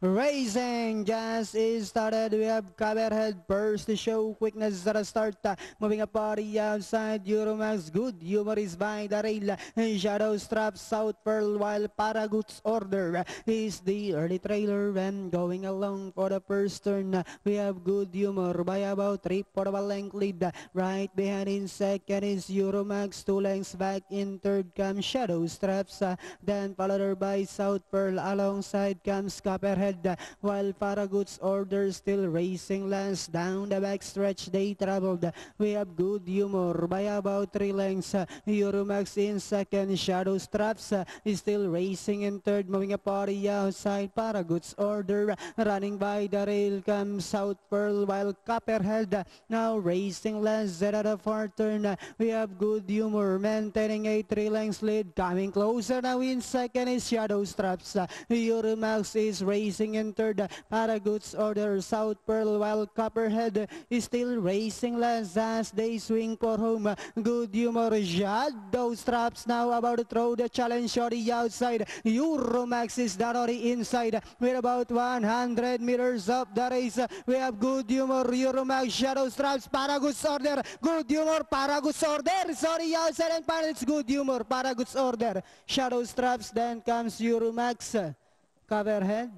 Racing just is started. We have Coverhead first to show quickness at the start. Moving a party outside. Euromax good. Humor is by the rail. Shadow Strap South Pearl while Paragoot's Order is the early trailer. And going along for the first turn, we have Good Humor by about 3/4 length lead. Right behind in second is Euromax. 2 lengths back in third comes Shadow Straps. Then followed by South Pearl. Alongside comes Copperhead. While Paragoot's Order still racing last down the backstretch they traveled. We have Good Humor by about 3 lengths. Euromax in second. Shadow Straps is still racing in third. Moving a party outside. Paragoot's Order running by the rail comes South Pearl while Copperhead now racing last at the fourth turn. We have Good Humor maintaining a 3 lengths lead. Coming closer now in second is Shadow Straps. Euromax is racing in third. Paragoot's Order, South Pearl while Copperhead is still racing last as they swing for home. Good Humor, Shadow Straps now about to throw the challenge on the outside. Euromax is already inside with about 100 meters of the race. We have Good Humor, Euromax, Shadow Straps, Paragoot's Order, Good Humor, Paragoot's Order. Sorry, outside and final it's Good Humor, Paragoot's Order, Shadow Straps, then comes Euromax, Coverhead.